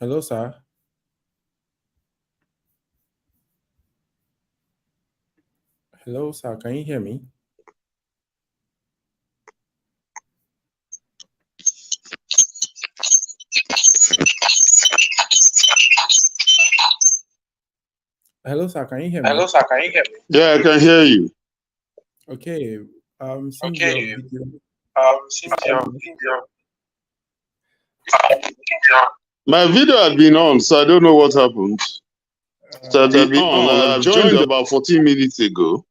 Hello, sir. Hello, sir. Can you hear me? Hello, sir. Can you hear me? Hello, sir. Can you hear me? Yeah, I can hear you. Okay. Seems Okay. your video Seems is your on. video. My video had been on, so I don't know what happened. So it had been on. I've joined about 14 minutes ago.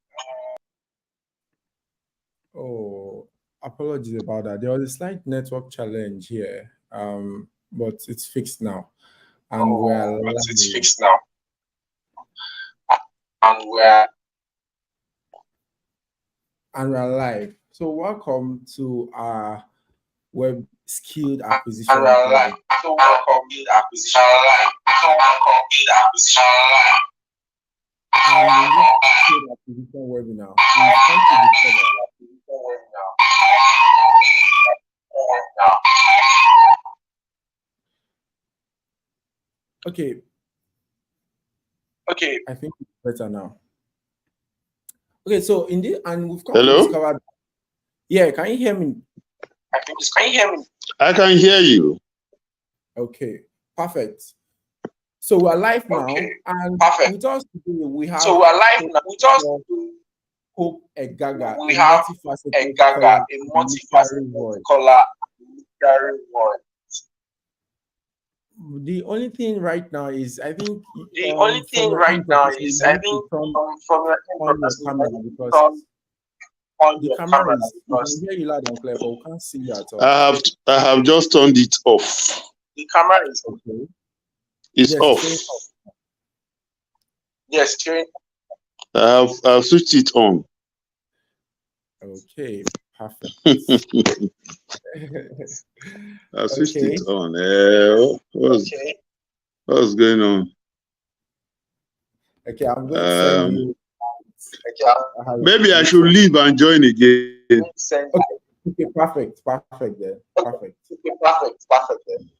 Oh, apologies about that. There was a slight network challenge here, but it's fixed now, and we're But it's live. fixed now. And we're So, welcome to our web skilled and acquisition we're live. webinar. So welcome to the acquisition. So welcome to the acquisition. And in this skilled acquisition webinar, we've come to discover. Okay, Okay. I think it's better now. Okay, so indeed, and we've come Hello? to discover. Yeah, can you hear me? Can you hear me? I can hear you. Okay, perfect. So we're live now, Okay, and perfect. with us today we have So we're live now. We just Hope Egaga, we a have multifaceted Gaga, caller, a literary multifaceted voice. caller, literary voice. The only thing right now is, I think, The only from thing your right end, now Professor, is, you I need to think, turn from your on your camera because on the your camera camera is, we because can hear you loud and clear, but we can't see you at all. I have just turned it off. The camera is Okay. It's Yes, off. it's off. Yes, I've switched it on. Okay, perfect. I switched Okay. it on. What's going on? Okay, I'm going to send you. Maybe I should leave and join again. Okay, perfect then. Perfect. Perfect then.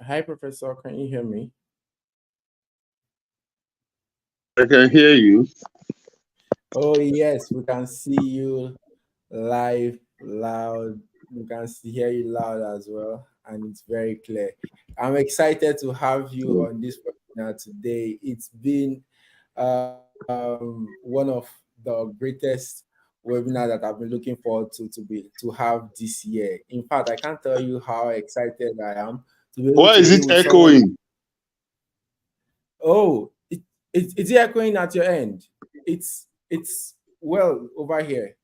Hi, Professor. Can you hear me? I can hear you. Oh, yes, we can see you live, loud. We can hear you loud as well, and it's very clear. I'm excited to have you on this webinar today. It's been one of the greatest webinar that I've been looking forward to have this year. In fact, I can't tell you how excited I am to be able Why to is be it with someone. echoing? Oh, it's echoing at your end. It's well over here.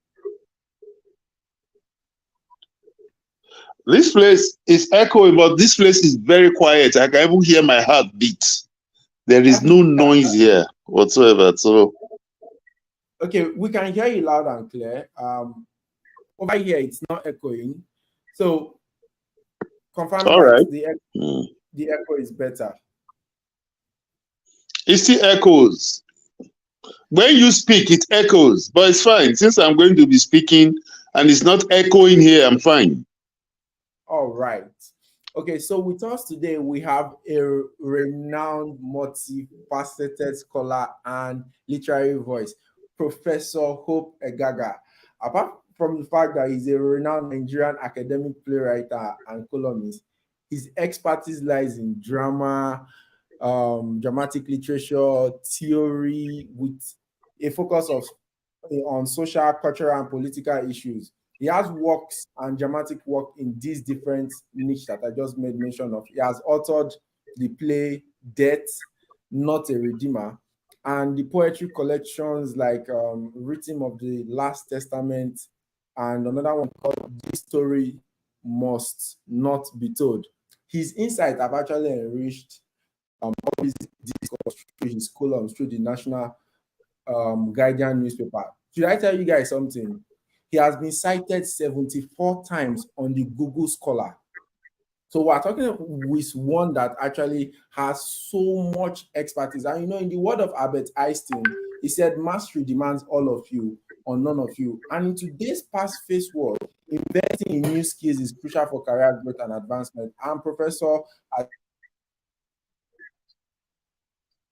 This place is echoing, but this place is very quiet. I can even hear my heart beat. There is no noise here whatsoever. So Okay, we can hear you loud and clear. Over here it's not echoing. So confirm all that right. the echo is better. It still echoes. When you speak, it echoes, but it's fine. Since I'm going to be speaking and it's not echoing here, I'm fine. All right. Okay, so with us today, we have a renowned, multifaceted scholar and literary voice, Professor Hope Egaga. Apart from the fact that he's a renowned Nigerian academic playwright and columnist, his expertise lies in drama, dramatic literature, theory, with a focus on social, cultural, and political issues. He has works and dramatic work in these different niche that I just made mention of. He has authored the play Death, Not a Redeemer, and the poetry collections like Rhythm of the Last Testament, and another one called This Story Must Not Be Told. His insights have actually enriched all his discourse through his columns through the National Guardian newspaper. Should I tell you guys something? He has been cited 74 times on the Google Scholar. So we're talking with one that actually has so much expertise. And you know, in the word of Albert Einstein, he said, mastery demands all of you or none of you. And in today's fast-paced world, investing in new skills is crucial for career growth and advancement. And Professor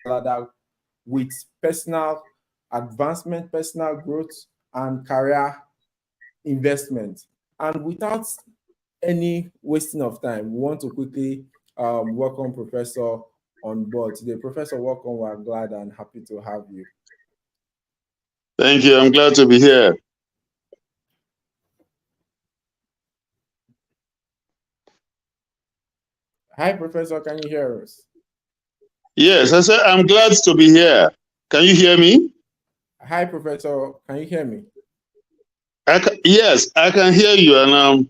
Alada with personal advancement, personal growth, and career investment. And without any wasting of time, we want to quickly welcome Professor on board today. Professor, welcome. We're glad and happy to have you. Thank you. I'm glad to be here. Hi, Professor. Can you hear us? Yes, I said I'm glad to be here. Can you hear me? Hi, Professor. Can you hear me? Yes, I can hear you. And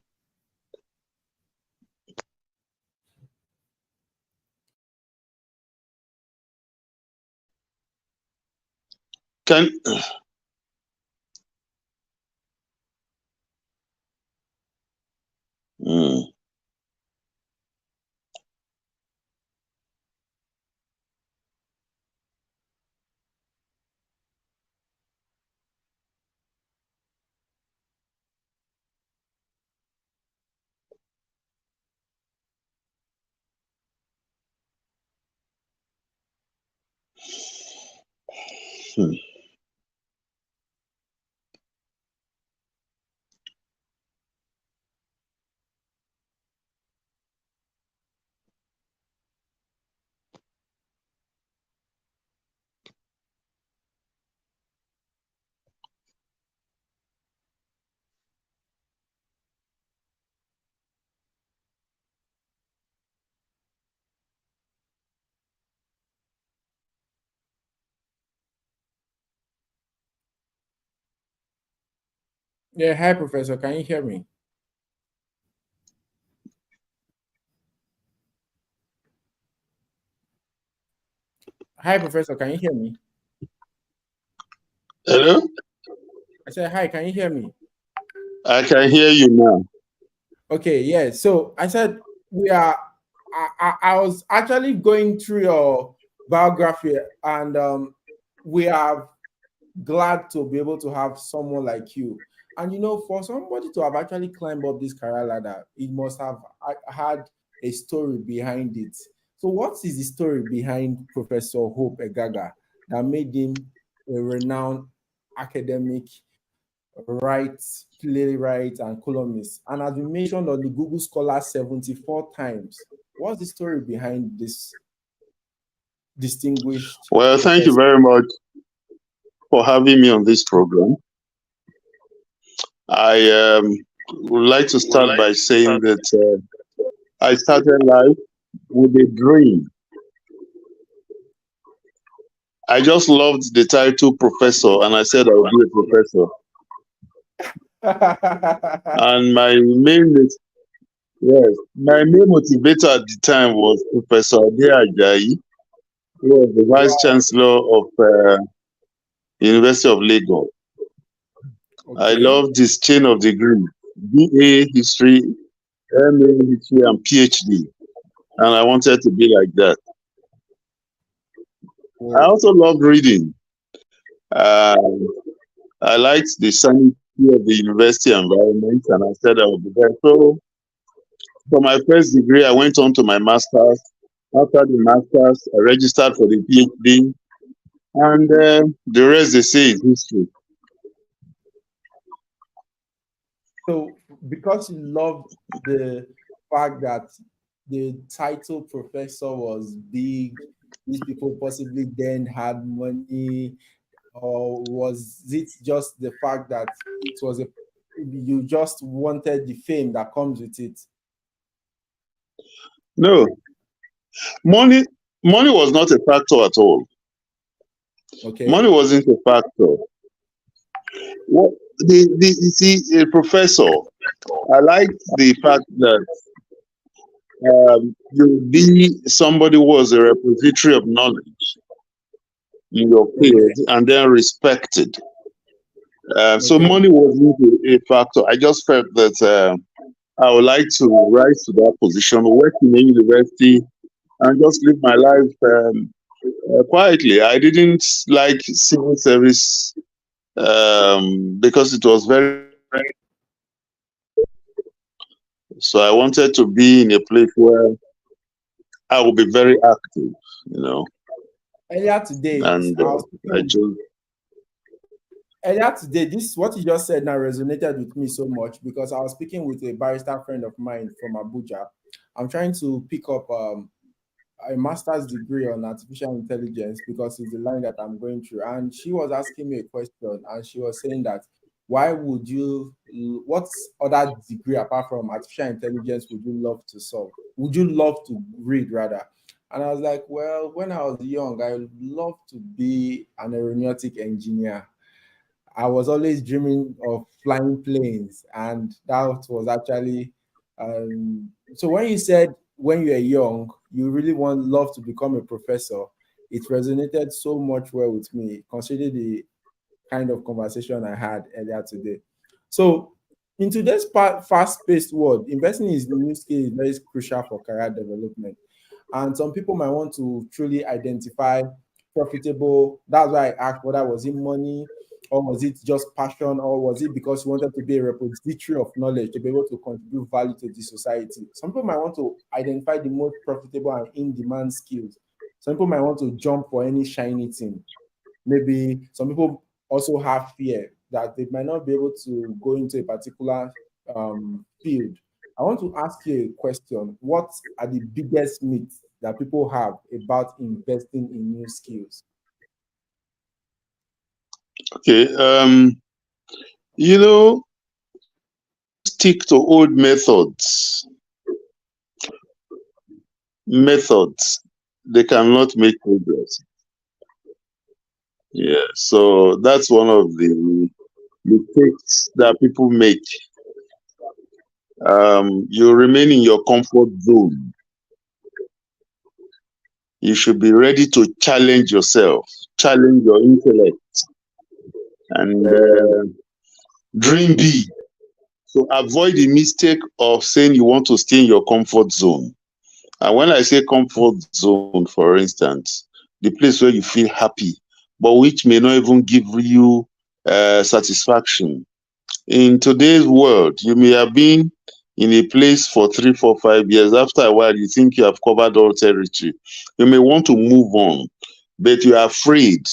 can mm, hmm. Yeah, hi, Professor. Can you hear me? Hi, Professor. Can you hear me? Hello? I said, hi, can you hear me? I can hear you now. Okay, yeah. So I said, we are, I was actually going through your biography, and we are glad to be able to have someone like you. And you know, for somebody to have actually climbed up this career ladder, it must have had a story behind it. So, what is the story behind Professor Hope Egaga that made him a renowned academic, playwright, and columnist? And has been mentioned on the Google Scholar 74 times. What's the story behind this distinguished Well, thank you professor? very much for having me on this program. I would like to start by saying that I started life with a dream. I just loved the title professor, and I said I would be a professor. And yes, my main motivator at the time was Professor Ade Ajayi, who was the Vice Wow. Chancellor of University of Lagos. I Okay. loved this chain of degree, BA History, MA History, and PhD. And I wanted to be like that. I Whoa. also loved reading. Uh, I liked the sanity of the university environment, and I said I would be there. So, for my first degree, I went on to my master's. After the master's, I registered for the PhD, and the rest they say is history. So, because you loved the fact that the title professor was big, these people possibly then had money, or was it just the fact that it was a you just wanted the fame that comes with it? No, money, money was not a factor at all. Okay. Money wasn't a factor. What you see, a professor, I liked the fact that You'll be somebody who was a repository of knowledge in your field Okay. and then respected. So Okay. money wasn't a factor. I just felt that I would like to rise to that position, work in a university, and just live my life quietly. I didn't like civil service because it was very. So I wanted to be in a place where I will be very active, you know, Earlier today, and I was I speaking just earlier today, this what you just said now resonated with me so much because I was speaking with a barrister friend of mine from Abuja. I'm trying to pick up a master's degree on artificial intelligence because it's the line that I'm going through. And she was asking me a question, and she was saying that why would you, what other degree apart from artificial intelligence would you love to solve? Would you love to read rather? And I was like, well, when I was young, I would love to be an aeronautic engineer. I was always dreaming of flying planes, and that was actually. So when you said when you were young, you really want love to become a professor, it resonated so much well with me, considering the kind of conversation I had earlier today. So in today's fast-paced world, investing in new skills is very crucial for career development. And some people might want to truly identify profitable. That's why I asked whether was it money or was it just passion or was it because you wanted to be a repository of knowledge to be able to contribute value to the society. Some people might want to identify the most profitable and in-demand skills. Some people might want to jump for any shiny thing. Maybe some people also have fear that they might not be able to go into a particular field. I want to ask you a question. What are the biggest myths that people have about investing in new skills? okay. You know, stick to old methods. They cannot make progress. Yeah. So that's one of the mistakes that people make. You remain in your comfort zone. You should be ready to challenge yourself, challenge your intellect, and dream big. So avoid the mistake of saying you want to stay in your comfort zone. And when I say comfort zone, for instance, the place where you feel happy, but which may not even give you satisfaction. In today's world, you may have been in a place for 3, 4, 5 years. After a while, you think you have covered all territory. You may want to move on, but you are afraid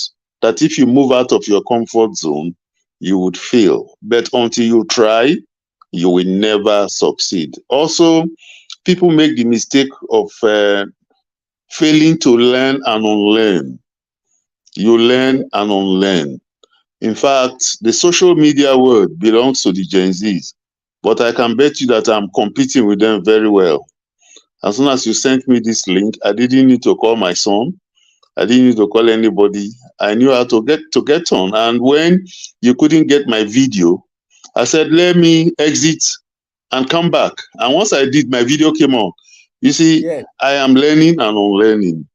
that if you move out of your comfort zone, you would fail. But until you try, you will never succeed. Also, people make the mistake of failing to learn and unlearn. You Okay. learn and unlearn. In fact, the social media world belongs to the Gen Zs, but I can bet you that I'm competing with them very well. As soon as you sent me this link, I didn't need to call my son. I didn't need to call anybody. I knew how to get on. And when you couldn't get my video, I said, let me exit and come back. And once I did, my video came on. You see, Yeah. I am learning and unlearning.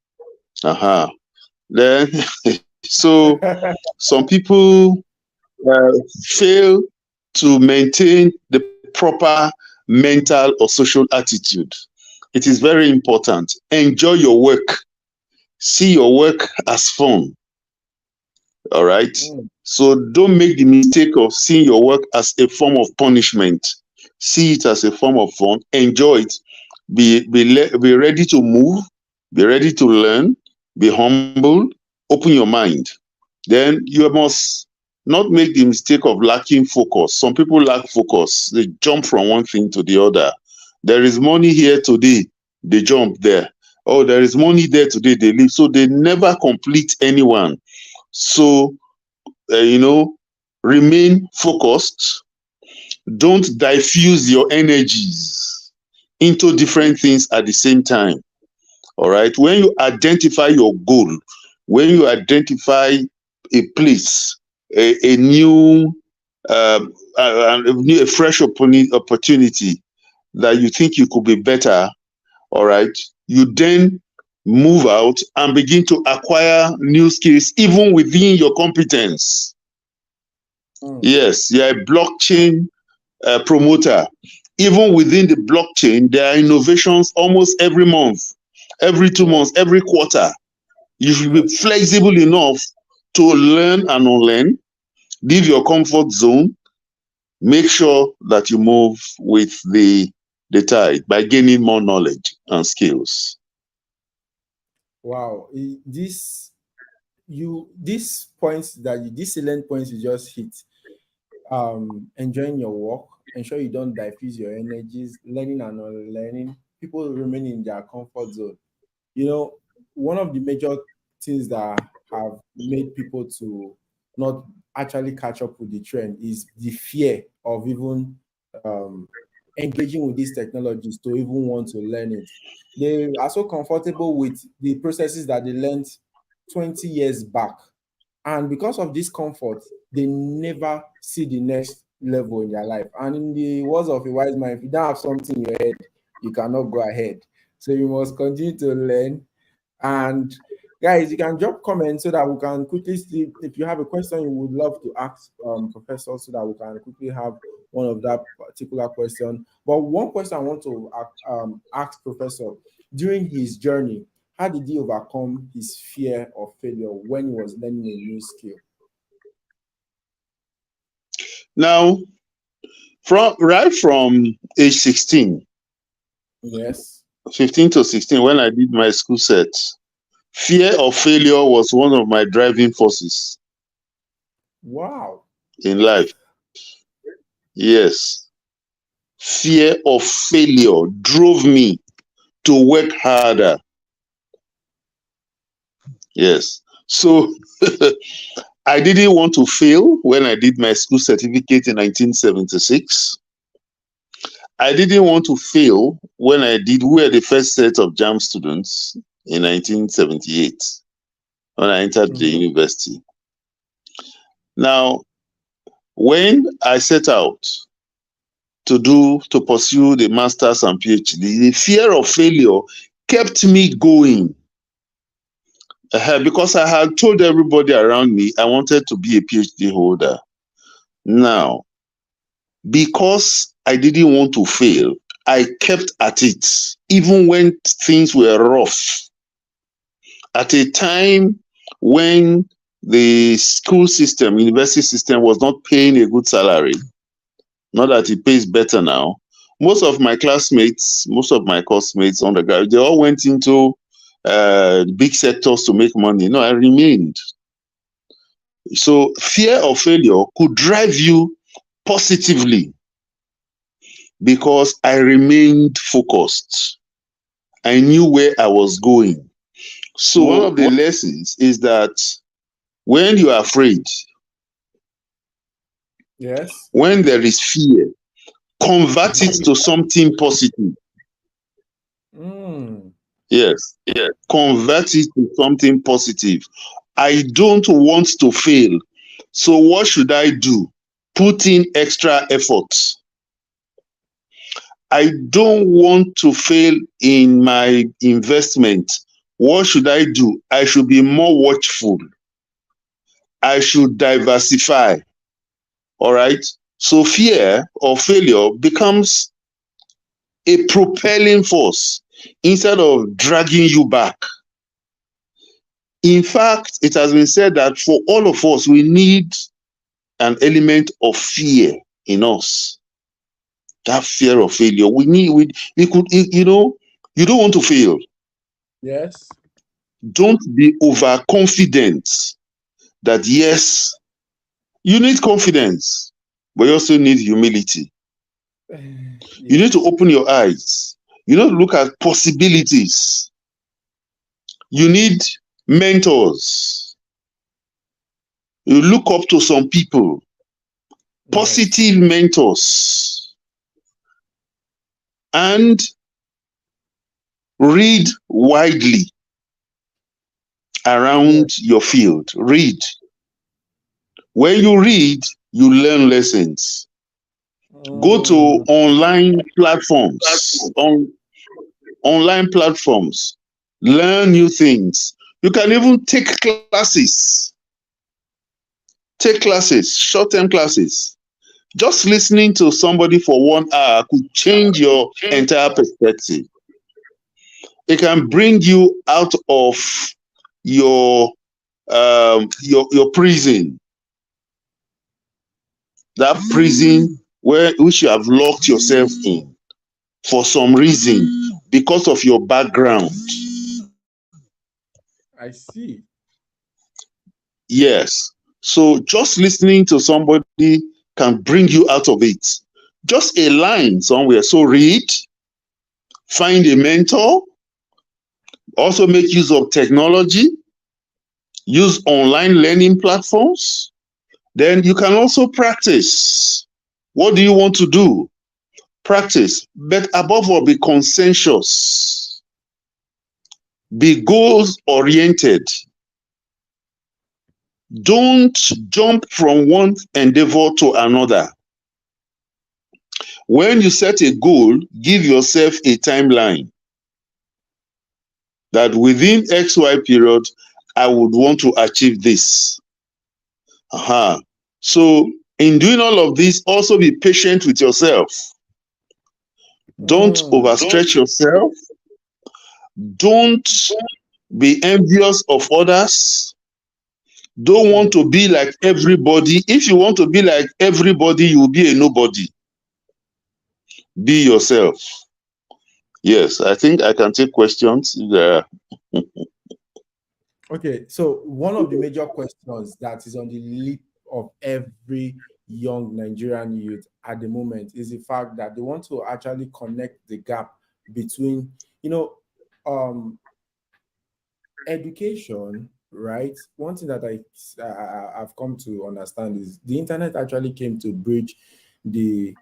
Uh-huh. Then, so some people fail to maintain the proper mental or social attitude. It is very important. Enjoy your work. See your work as fun. All right. Mm, So don't make the mistake of seeing your work as a form of punishment. See it as a form of fun. Enjoy it. Be ready to move. Be ready to learn. Be humble. Open your mind. Then you must not make the mistake of lacking focus. Some people lack focus. They jump from one thing to the other. There is money here today, they jump there. Oh, there is money there today, they leave. So they never complete anyone. So, you know, remain focused. Don't diffuse your energies into different things at the same time. All right. When you identify your goal, when you identify a place, a new, a fresh opportunity that you think you could be better, All right. You then move out and begin to acquire new skills even within your competence. Mm. Yes, you're a blockchain promoter. Even within the blockchain, there are innovations almost every month, every 2 months, Yes. every quarter. You should be Yes. flexible enough to learn and unlearn, leave your comfort zone, make sure that you move with the tide by gaining more knowledge and skills. Wow. These points that you these salient points you just hit, enjoying your work, ensure you don't diffuse your energies, learning and unlearning, people remain in their comfort zone. You know, one of the major things that have made people to not actually catch up with the trend is the fear of even um, engaging with these technologies to even want to learn it. They are so comfortable with the processes that they learned 20 years back. And because of this comfort, they never see the next level in their life. And in the words of a wise man, if you don't have something in your head, you cannot go ahead. So you must continue to learn. And guys, you can drop comments so that we can quickly see if you have a question you would love to ask Professor, so that we can quickly have one of that particular question. But one question I want to ask Professor, during his journey, how did he overcome his fear of failure when he was learning a new skill? Now, right from age 16, Yes. 15 to 16, when I did my school set, fear of failure was one of my driving forces Wow. in life. Yes. Fear of failure drove me to work harder. Yes. So I didn't want to fail when I did my school certificate in 1976. I didn't want to fail when we were the first set of JAM students in 1978 when I entered the Mm-hmm. university. Now, when I set out to pursue the masters and PhD, the fear of failure kept me going. Because I had told everybody around me I wanted to be a PhD holder. Now, because I didn't want to fail, I kept at it, even when things were rough. At a time when the school system, university system, was not paying a good salary, not that it pays better now. Most of my classmates, most of my course-mates, undergraduates, they all went into big sectors to make money. No, I remained. So fear of failure could drive you positively because I remained focused. I knew where I was going. So one So of the lessons is that when you are afraid, yes. when there is fear, convert it Mm-hmm. to something positive. Mm. Yes. Convert it to something positive. I don't want to fail. So what should I do? Put in extra effort. I don't want to fail in my investment. What should I do? I should be more watchful. I should diversify. All right. So fear of failure becomes a propelling force instead of dragging you back. In fact, it has been said that for all of us, we need an element of fear in us. That fear of failure. We could, you don't want to fail. Yes. Don't be overconfident that yes, you need confidence, but you also need humility. You need to Yes. open your eyes. You need to look at possibilities. You need mentors. You look up to some people, Yes. positive mentors, and read widely Yes. around your field. Read. When you read, you learn lessons. Go to Mm. online platforms. online platforms, learn new things. You can even take classes, short-term classes. Just listening to somebody for 1 hour could change your entire perspective. It can bring you out of your your prison, that prison where which you have locked yourself in for some reason because of your background. I see. Yes. So just listening to somebody can bring you out of it. Just a line somewhere. So read, find a mentor, also make use of technology, use online learning platforms. Then you can also practice. What do you want to do? Practice. But above all, be conscientious. Be goals oriented. Don't jump from one endeavor to another. When you set a goal, give yourself a timeline that within XY period, I would want to achieve this. So, in doing all of this, also be patient with yourself. Don't overstretch yourself. Don't be envious of others. Don't want to be like everybody. If you want to be like everybody, you will be a nobody. Be yourself. Yes, I think I can take questions. Okay, so one of the major questions that is on the lip of every young Nigerian youth at the moment is the fact that they want to actually connect the gap between, you know, um, education, right? One thing that I've come to understand is the internet actually came to bridge the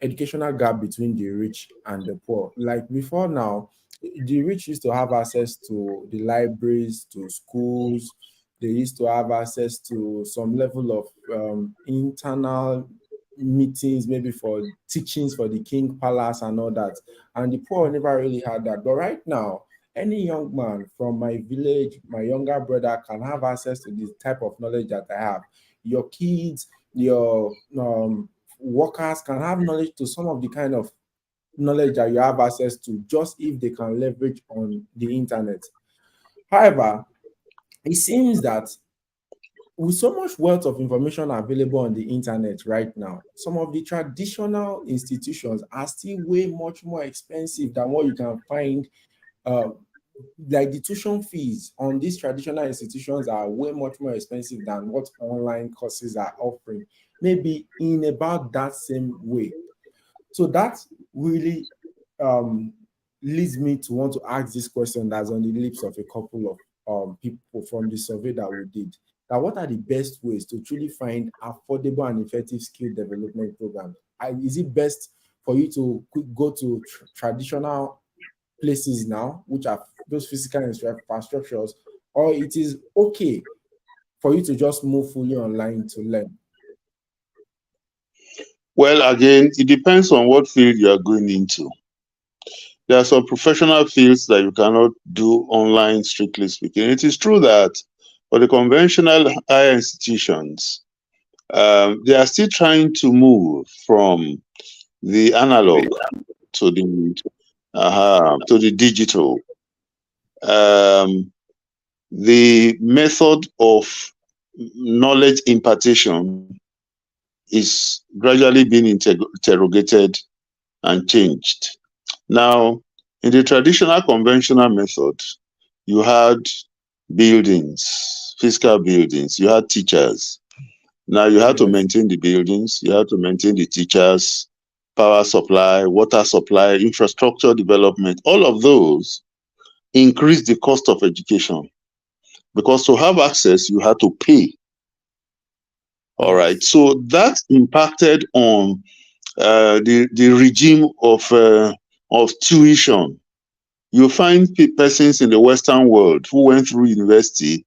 educational gap between the rich and the poor. Like before now, the rich used to have access to the libraries, to schools. They used to have access to some level of internal meetings, maybe for teachings for the king palace and all that. And the poor never really had that. But right now, any young man from my village, my younger brother, can have access to this type of knowledge that I have. Your kids, your workers can have knowledge to some of the kind of knowledge that you have access to just if they can leverage on the internet. However, it seems that with so much wealth of information available on the internet right now, some of the traditional institutions are still way much more expensive than what you can find. uh, like the tuition fees on these traditional institutions are way much more expensive than what online courses are offering, maybe in about that same way. So that really um, leads me to want to ask this question that's on the lips of a couple of people from the survey that we did. Now, what are the best ways to truly find affordable and effective skill development programs? Is it best for you to go to traditional places now, which are those physical infrastructures, or it is okay for you to just move fully online to learn? Well, again, it depends on what field you are going into. There are some professional fields that you cannot do online, strictly speaking. It is true that for the conventional higher institutions, they are still trying to move from the analog to the digital. Um, the method of knowledge impartation is gradually being interrogated and changed. Now, in the traditional conventional method, you had buildings, physical buildings, you had teachers. Now you had to Yes. maintain the buildings, you had to maintain the teachers, power supply, water supply, infrastructure development. All of those increase the cost of education because to have access, you had to pay. All right. Yes. So that impacted on the regime of tuition. You find persons in the Western world who went through university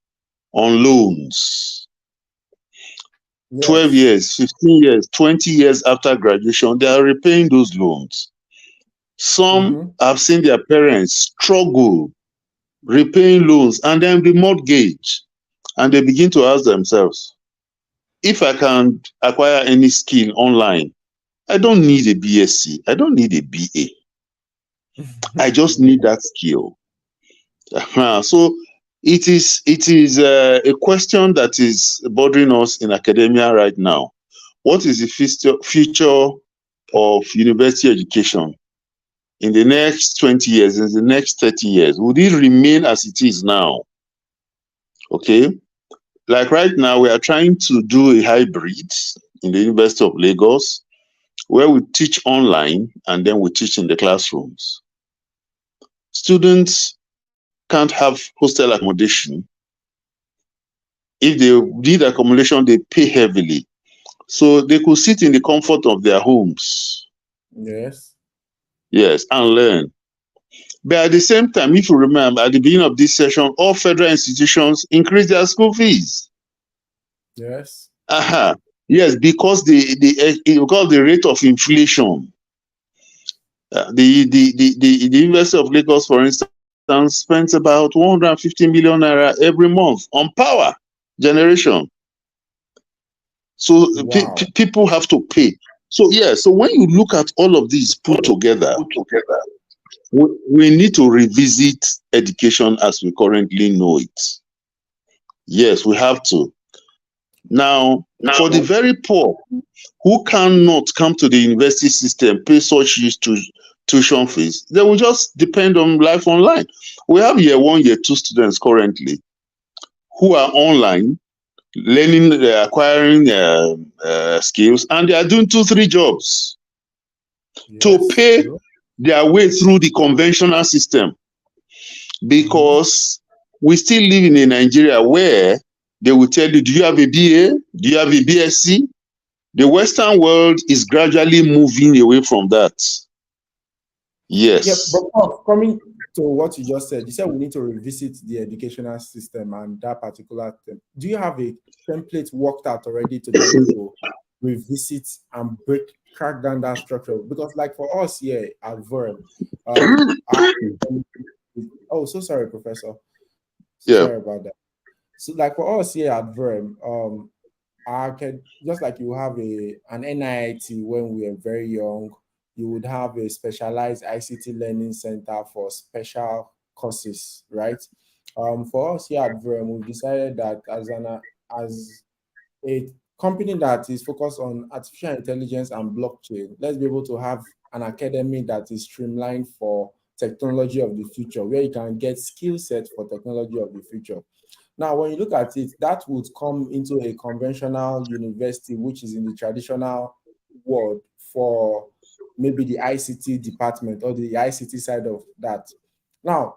on loans. 12 Yes. years, 15 years, 20 years after graduation, they are repaying those loans. Some Mm-hmm. have seen their parents struggle repaying loans and then the mortgage, and they begin to ask themselves, if I can acquire any skill online, I don't need a BSc, I don't need a BA, I just need that skill. So it is a question that is bothering us in academia right now. What is the future of university education in the next 20 years, in the next 30 years? Would it remain as it is now? Okay. Like right now, we are trying to do a hybrid in the University of Lagos where we teach online and then we teach in the classrooms. Students can't have hostel accommodation. If they need accommodation, they pay heavily. So they could sit in the comfort of their homes, Yes. yes, and learn. But at the same time, if you remember, at the beginning of this session, all federal institutions increase their school fees. Yes. Aha. Yes, because because the rate of inflation. The University of Lagos, for instance, spends about 150 million naira every month on power generation. So Wow. people have to pay. So yeah, so when you look at all of these put together, we need to revisit education as we currently know it. Yes, we have to. Now, for the very poor who cannot come to the university system, pay such huge tuition fees, they will just depend on life online. We have year one, year two students currently who are online, learning, acquiring skills, and they are doing 2, 3 jobs to Yes. pay True. their way through the conventional system, Mm-hmm. because we still live in a Nigeria where they will tell you, do you have a BA? Do you have a BSc? The Western world is gradually moving away from that. Yeah, but Yes. coming to what you just said, you said we need to revisit the educational system and that particular thing. Do you have a template worked out already to be able to revisit and crack down that structure? Because, like for us here at VERM, our, oh, so sorry, Professor. So Yeah. sorry about that. So, like for us here at VERM, I can just like you have an NIT when we were very young, you would have a specialized ICT learning center for special courses, right? For us here at VREM, we've decided that as a company that is focused on artificial intelligence and blockchain, let's be able to have an academy that is streamlined for technology of the future, where you can get skill set for technology of the future. Now, when you look at it, that would come into a conventional university, which is in the traditional world for maybe the ICT department or the ICT side of that. Now,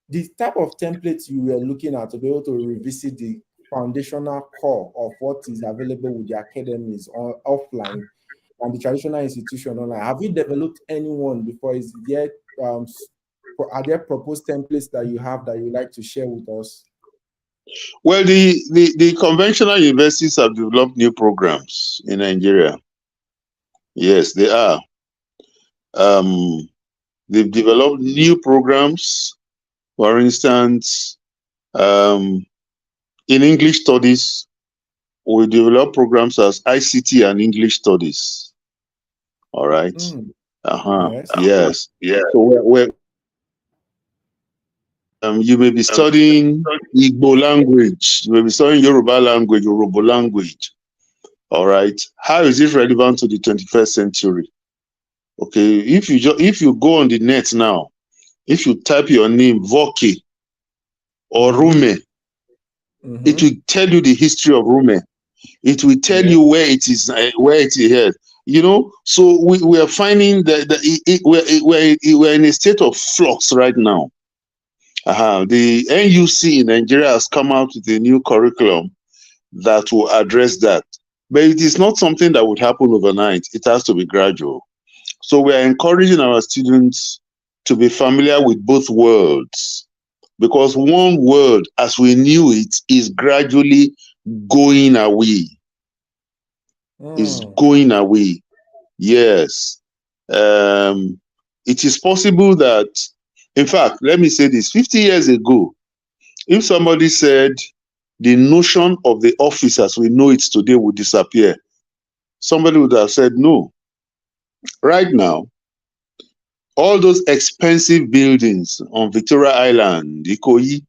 the type of templates you were looking at to be able to revisit the foundational core of what is available with the academies on offline and the traditional institution online. Have you developed anyone before? Is there are there proposed templates that you have that you like to share with us? Well, the conventional universities have developed new programs in Nigeria. Yes, they are. Um, they've developed new programs. For instance, um, in English studies, we develop programs as ICT and English studies. All right. Mm, Uh-huh. yes. Yes. So you may be studying Igbo language, you may be studying Yoruba language, Yoruba language. All right. How is it relevant to the 21st century? Okay. If you go on the net now, if you type your name Voke or Mm-hmm. Rume, it Mm-hmm. will tell you the history of Rume. It will tell Yeah. you where it is held. So we are finding that we're in a state of flux right now. The NUC in Nigeria has come out with a new curriculum that will address that. But it is not something that would happen overnight. It has to be gradual. So we are encouraging our students to be familiar with both worlds, because one world, as we knew it, is gradually going away. Is Mm. going away. Yes. Um, it is possible that, in fact, let me say this, 50 years ago, if somebody said the notion of the office as we know it today would disappear, somebody would have said no. Right now, all those expensive buildings on Victoria Island, Ikoyi,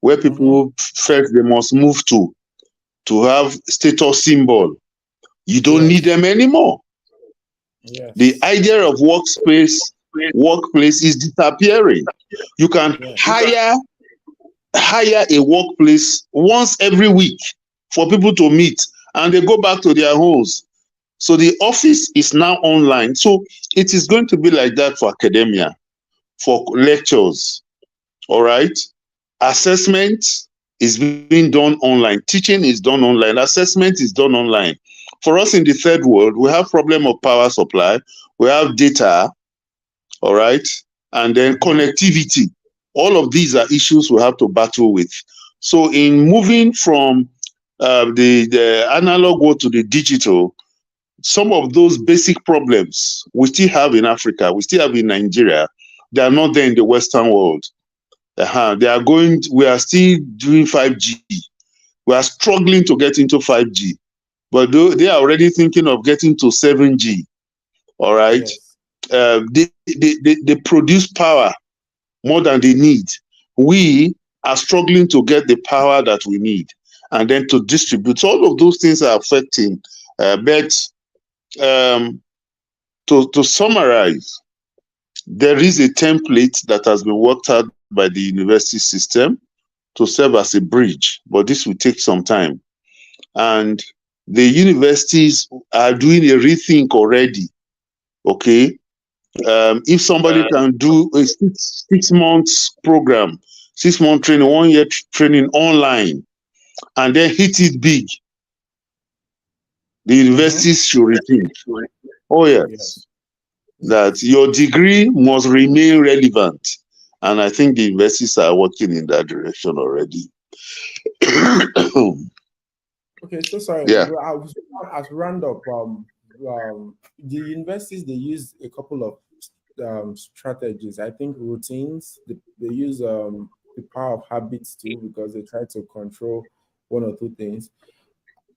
where Mm-hmm. people felt they must move to have status symbol, you don't need Yes. them anymore. The Yes. idea of workplace is disappearing. You can Yes. hire a workplace once every week for people to meet, and they go back to their homes. So the office is now online. So it is going to be like that for academia, for lectures. All right. Assessment is being done online. Teaching is done online. Assessment is done online. For us in the third world, we have problem of power supply. We have data. All right. And then Mm-hmm. connectivity. All of these are issues we have to battle with. So in moving from the analog world to the digital, some of those basic problems we still have in Africa, we still have in Nigeria, they are not there in the Western world. They are going. We are still doing 5G. We are struggling to get into 5G, but they are already thinking of getting to 7G. All right. Yes. They produce power more than they need. We are struggling to get the power that we need and then to distribute. So all of those things are affecting. But um, to summarize, there is a template that has been worked out by the university system to serve as a bridge, but this will take some time. And the universities are doing a rethink already. Okay. If somebody can do a 6 months program, 6 month training, 1 year training online, and then hit it big, the Mm-hmm. universities should rethink. Oh, yes. Yes. That your degree must remain relevant. And I think the universities are working in that direction already. Okay, so sorry. Yeah. As round up, the universities they use a couple of strategies. I think routines. They use the power of habits too because they try to control one or two things.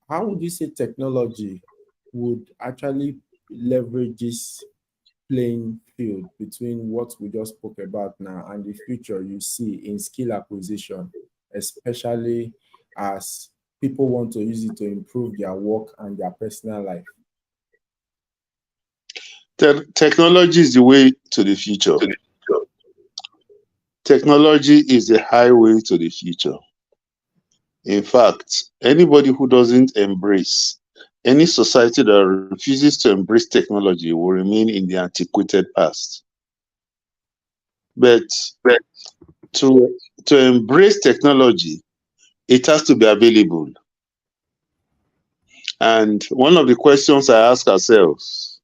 How would you say technology would actually leverage this playing field between what we just spoke about now and the future you see in skill acquisition, especially as people want to use it to improve their work and their personal life? Technology is the way to the future. Technology is the highway to the future. In fact, anybody who doesn't embrace any society that refuses to embrace technology will remain in the antiquated past. But to to embrace technology, it has to be available. And one of the questions I ask ourselves,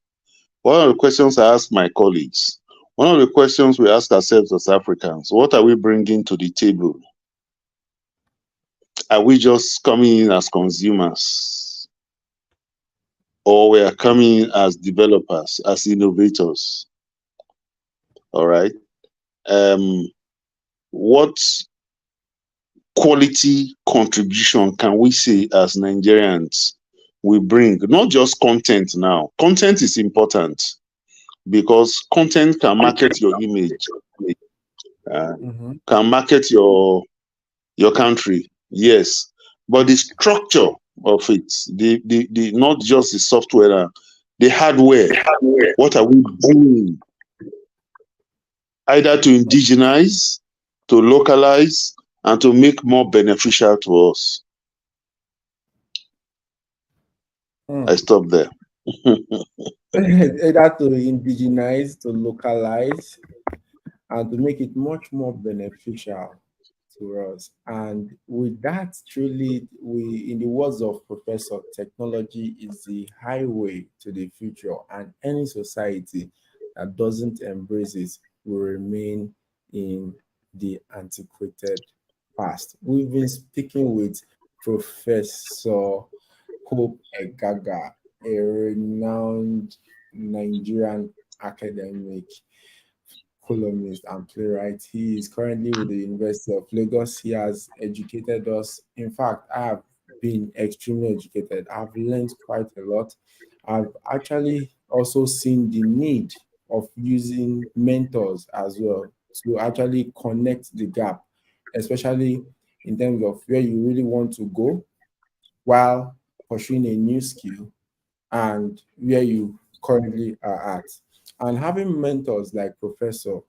one of the questions I ask my colleagues, one of the questions we ask ourselves as Africans, what are we bringing to the table? Are we just coming in as consumers? Or we are coming in as developers, as innovators? All right. Um, what quality contribution can we say as Nigerians we bring? Not just content now. Content is important because content can market your image, uh, Mm-hmm. can market your country. Yes, but the structure of it, the not just the software, the hardware. What are we doing? Either to indigenize, to localize, and to make more beneficial to us. I Mm. stop there. Either to indigenize, to localize, and to make it much more beneficial to us. And with that, truly, we, in the words of Professor, technology is the highway to the future, and any society that doesn't embrace it will remain in the antiquated past. We've been speaking with Professor Hope Egaga, a renowned Nigerian academic. columnist and playwright. He is currently with the University of Lagos. He has educated us. In fact, I have been extremely educated. I've learned quite a lot. I've actually also seen the need of using mentors as well to actually connect the gap, especially in terms of where you really want to go while pursuing a new skill and where you currently are at. And having mentors like Professor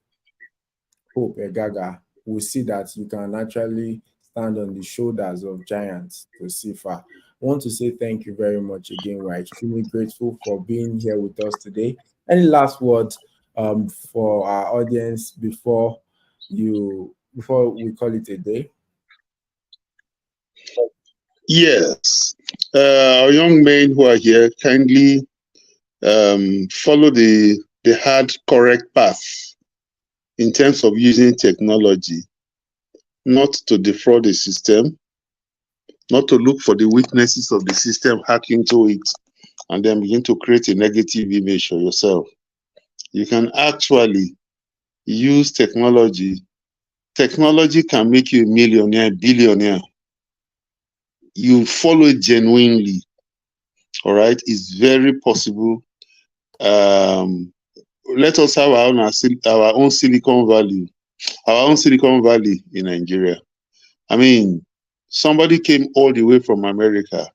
Hope Egaga will see that you can actually stand on the shoulders of giants to see far. I want to say thank you very much again. We're extremely grateful for being here with us today. Any last words for our audience before we call it a day? Yes. Our young men who are here, kindly follow the hard, correct path in terms of using technology, not to defraud the system, not to look for the weaknesses of the system, hack into it, and then begin to create a negative image for yourself. You can actually use technology. Technology can make you a millionaire, billionaire. You follow it genuinely. All right, it's very possible. Um, Let us have our own Silicon Valley, our own Silicon Valley in Nigeria. I mean, somebody came all the way from America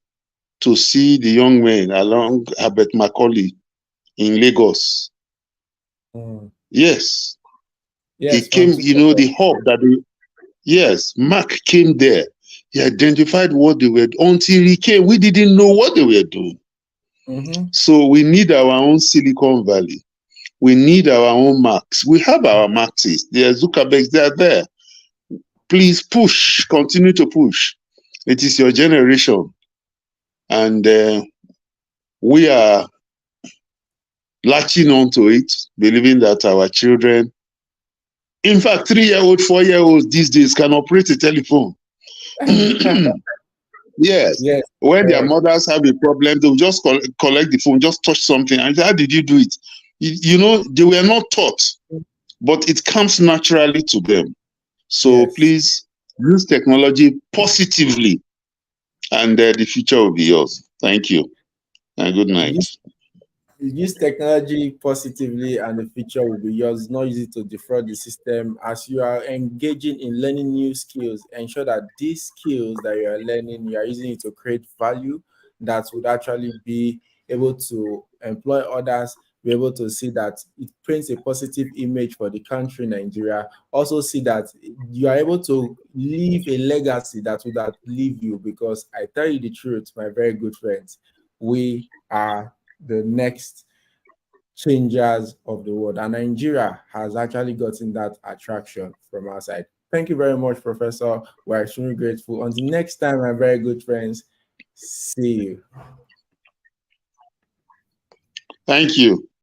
to see the young men along Herbert Macaulay in Lagos. Mm. Yes, he Yes, from came, TikTok. the hub that they, yes, Mark came there. He identified what they were, until he came, we didn't know what they were doing. Mm-hmm. So we need our own Silicon Valley. We need our own Marks. We have our Maxes. They are Zuckerbergs, they are there. Please push, continue to push. It is your generation. And we are latching on to it, believing that our children, in fact, 3-year-old, 4-year-olds these days can operate a telephone. Yes. Yes, When their correct. mothers have a problem, they'll just collect the phone, just touch something. And how did you do it? They were not taught, but it comes naturally to them. So Yes. please use technology positively, and the future will be yours. Thank you, and good night. Use technology positively and the future will be yours. Not use it to defraud the system. As you are engaging in learning new skills, ensure that these skills that you are learning, you are using it to create value that would actually be able to employ others, be able to see that it paints a positive image for the country, Nigeria. Also see that you are able to leave a legacy that would outlive you, because I tell you the truth, my very good friends, we are the next changers of the world. And Nigeria has actually gotten that attraction from our side. Thank you very much, Professor. We're extremely grateful. Until next time, my very good friends, see you. Thank you.